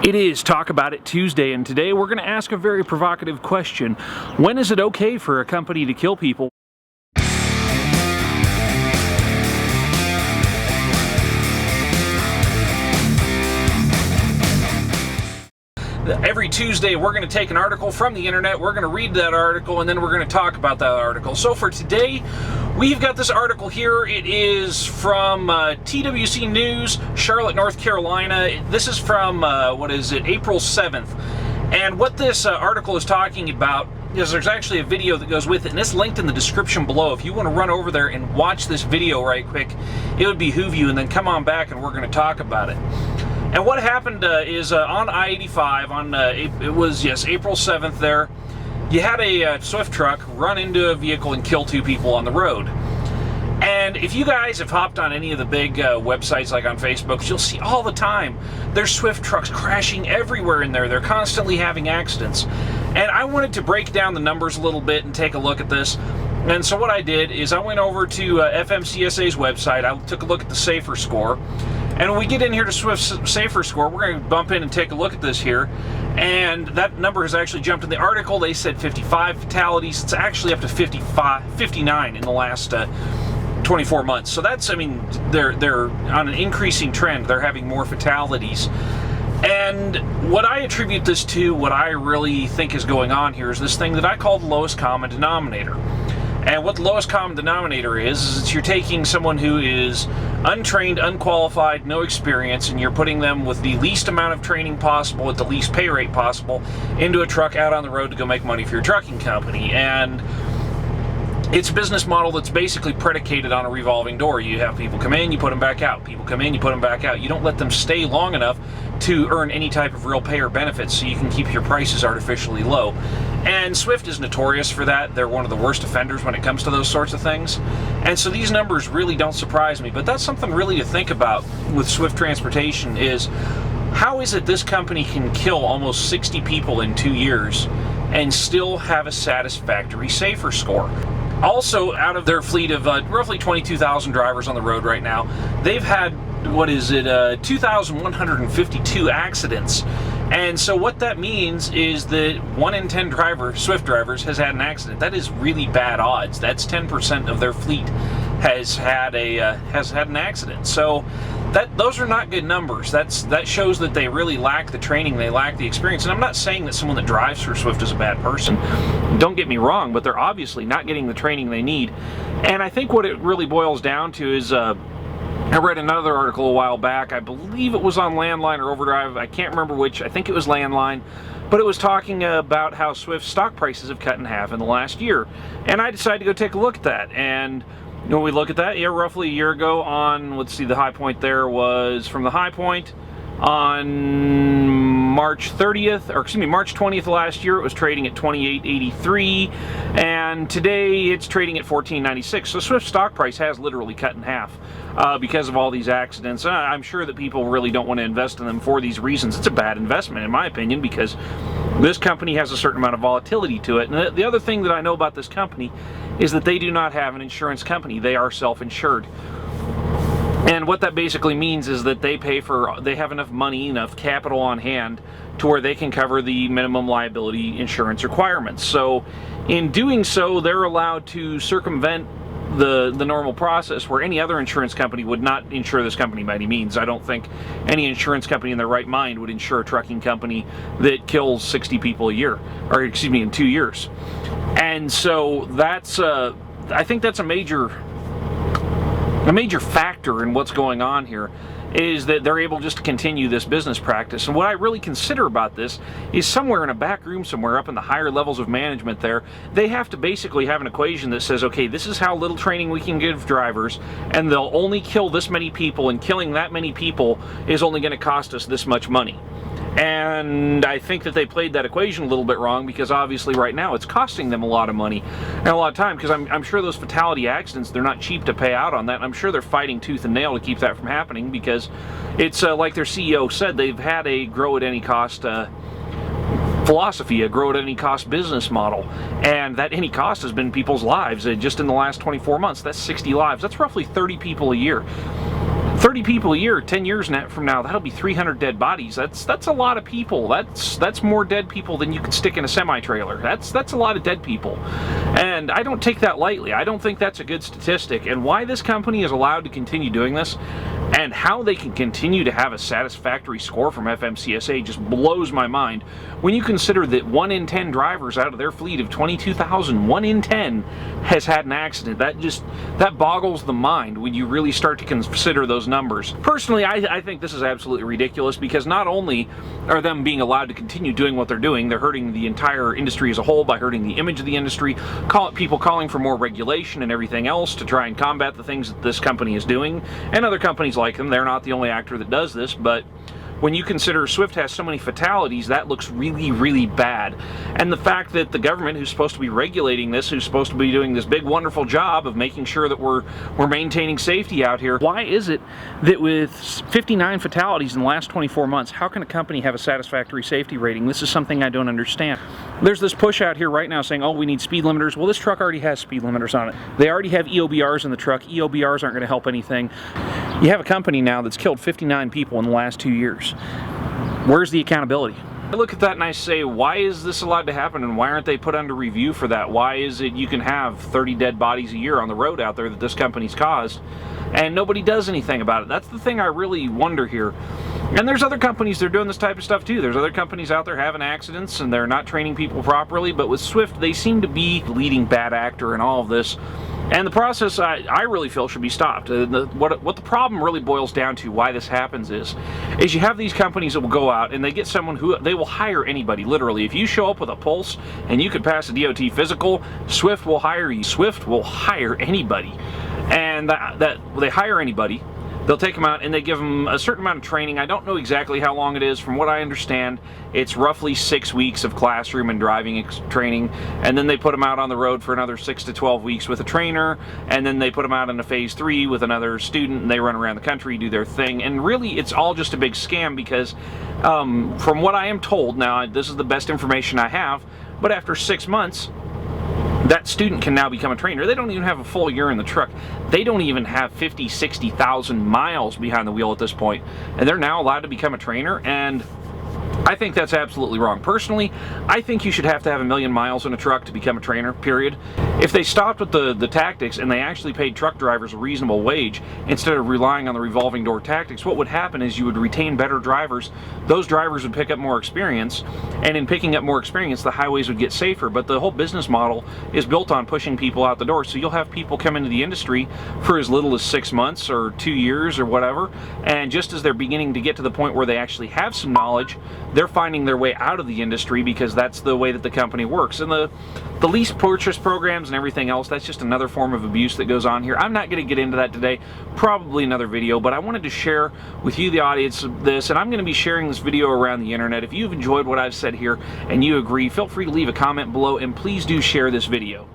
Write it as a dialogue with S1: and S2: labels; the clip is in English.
S1: It is Talk About It Tuesday, and today we're going to ask a very provocative question. When is it okay for a company to kill people? Every Tuesday we're going to take an article from the internet, we're going to read that article, and then we're going to talk about that article. So for today, we've got this article here. It is from TWC News, Charlotte, North Carolina. This is from, April 7th. And what this article is talking about is there's actually a video that goes with it, and it's linked in the description below. If you want to run over there and watch this video right quick, it would behoove you, and then come on back and we're going to talk about it. And what happened is on I-85, April 7th there, you had a Swift truck run into a vehicle and kill two people on the road. And if you guys have hopped on any of the big websites like on Facebook, you'll see all the time there's Swift trucks crashing everywhere in there. They're constantly having accidents. And I wanted to break down the numbers a little bit and take a look at this. And so what I did is I went over to FMCSA's website. I took a look at the SAFER score. And when we get in here to Swift's SAFER score, we're going to bump in and take a look at this here. And that number has actually jumped in the article. They said 55 fatalities. It's actually up to 59 in the last 24 months. So that's, they're on an increasing trend. They're having more fatalities. And what I attribute this to, what I really think is going on here, is this thing that I call the lowest common denominator. And what the lowest common denominator is you're taking someone who is untrained, unqualified, no experience, and you're putting them with the least amount of training possible at the least pay rate possible into a truck out on the road to go make money for your trucking company. And it's a business model that's basically predicated on a revolving door. You have people come in, you put them back out. People come in, you put them back out. You don't let them stay long enough to earn any type of real pay or benefits, so you can keep your prices artificially low. And Swift is notorious for that. They're one of the worst offenders when it comes to those sorts of things. And so these numbers really don't surprise me, but that's something really to think about with Swift Transportation is how is it this company can kill almost 60 people in 2 years and still have a satisfactory SAFER score? Also, out of their fleet of roughly 22,000 drivers on the road right now, they've had, 2,152 accidents. And so what that means is that 1 in 10 Swift drivers has had an accident. That is really bad odds. That's 10% of their fleet has had an accident. So those are not good numbers. That shows that they really lack the training, they lack the experience. And I'm not saying that someone that drives for Swift is a bad person. Don't get me wrong, but they're obviously not getting the training they need. And I think what it really boils down to is I read another article a while back. I believe it was on Landline or Overdrive. I can't remember which. I think it was Landline. But it was talking about how Swift stock prices have cut in half in the last year. And I decided to go take a look at that. And when we look at that, roughly a year ago on, the high point there was from the high point on March 20th last year, it was trading at $28.83, and today it's trading at $14.96. So Swift's stock price has literally cut in half because of all these accidents. I'm sure that people really don't want to invest in them for these reasons. It's a bad investment, in my opinion, because this company has a certain amount of volatility to it. And the other thing that I know about this company is that they do not have an insurance company. They are self-insured. And what that basically means is that they have enough money, enough capital on hand to where they can cover the minimum liability insurance requirements. So in doing so, they're allowed to circumvent the normal process where any other insurance company would not insure this company by any means. I don't think any insurance company in their right mind would insure a trucking company that kills 60 people a year, in 2 years. And so I think that's a major factor in what's going on here, is that they're able just to continue this business practice. And what I really consider about this is somewhere in a back room somewhere up in the higher levels of management there, they have to basically have an equation that says, okay, this is how little training we can give drivers, and they'll only kill this many people, and killing that many people is only going to cost us this much money. And I think that they played that equation a little bit wrong, because obviously right now it's costing them a lot of money and a lot of time, because I'm sure those fatality accidents, they're not cheap to pay out on that. I'm sure they're fighting tooth and nail to keep that from happening, because it's like their CEO said, they've had a grow at any cost philosophy, a grow at any cost business model, and that any cost has been people's lives. Just in the last 24 months, that's 60 lives. That's roughly 30 people a year. 30 people a year, 10 years from now, that'll be 300 dead bodies. That's a lot of people. That's more dead people than you could stick in a semi-trailer. That's a lot of dead people. And I don't take that lightly. I don't think that's a good statistic. And why this company is allowed to continue doing this and how they can continue to have a satisfactory score from FMCSA just blows my mind when you consider that 1 in 10 drivers out of their fleet of 22,000, 1 in 10 has had an accident. That boggles the mind when you really start to consider those numbers. Personally, I think this is absolutely ridiculous, because not only are them being allowed to continue doing what they're doing, they're hurting the entire industry as a whole by hurting the image of the industry, people calling for more regulation and everything else to try and combat the things that this company is doing, and other companies like them. They're not the only actor that does this, but when you consider Swift has so many fatalities, that looks really, really bad. And the fact that the government, who's supposed to be regulating this, who's supposed to be doing this big, wonderful job of making sure that we're maintaining safety out here, why is it that with 59 fatalities in the last 24 months, how can a company have a satisfactory safety rating? This is something I don't understand. There's this push out here right now saying, oh, we need speed limiters. Well, this truck already has speed limiters on it. They already have EOBRs in the truck. EOBRs aren't going to help anything. You have a company now that's killed 59 people in the last 2 years. Where's the accountability? I look at that and I say, why is this allowed to happen, and why aren't they put under review for that? Why is it you can have 30 dead bodies a year on the road out there that this company's caused, and nobody does anything about it? That's the thing I really wonder here. And there's other companies that are doing this type of stuff too. There's other companies out there having accidents and they're not training people properly, but with Swift, they seem to be the leading bad actor in all of this. And the process, I really feel, should be stopped. What the problem really boils down to, why this happens is you have these companies that will go out and they get someone who, they will hire anybody, literally. If you show up with a pulse and you could pass a DOT physical, Swift will hire you. Swift will hire anybody. And they hire anybody. They'll take them out and they give them a certain amount of training. I don't know exactly how long it is. From what I understand, it's roughly 6 weeks of classroom and driving training, and then they put them out on the road for another 6 to 12 weeks with a trainer, and then they put them out in a phase 3 with another student, and they run around the country, do their thing. And really, it's all just a big scam, because from what I am told, now this is the best information I have, but after 6 months, that student can now become a trainer. They don't even have a full year in the truck. They don't even have 50, 60,000 miles behind the wheel at this point, and they're now allowed to become a trainer. And I think that's absolutely wrong. Personally, I think you should have to have 1 million miles in a truck to become a trainer, period. If they stopped with the tactics and they actually paid truck drivers a reasonable wage instead of relying on the revolving door tactics, what would happen is you would retain better drivers. Those drivers would pick up more experience, and in picking up more experience, the highways would get safer. But the whole business model is built on pushing people out the door. So you'll have people come into the industry for as little as 6 months or 2 years or whatever, and just as they're beginning to get to the point where they actually have some knowledge, they're finding their way out of the industry, because that's the way that the company works. And the lease purchase programs and everything else, that's just another form of abuse that goes on here. I'm not going to get into that today, probably another video, but I wanted to share with you, the audience, this, and I'm going to be sharing this video around the internet. If you've enjoyed what I've said here and you agree, feel free to leave a comment below, and please do share this video.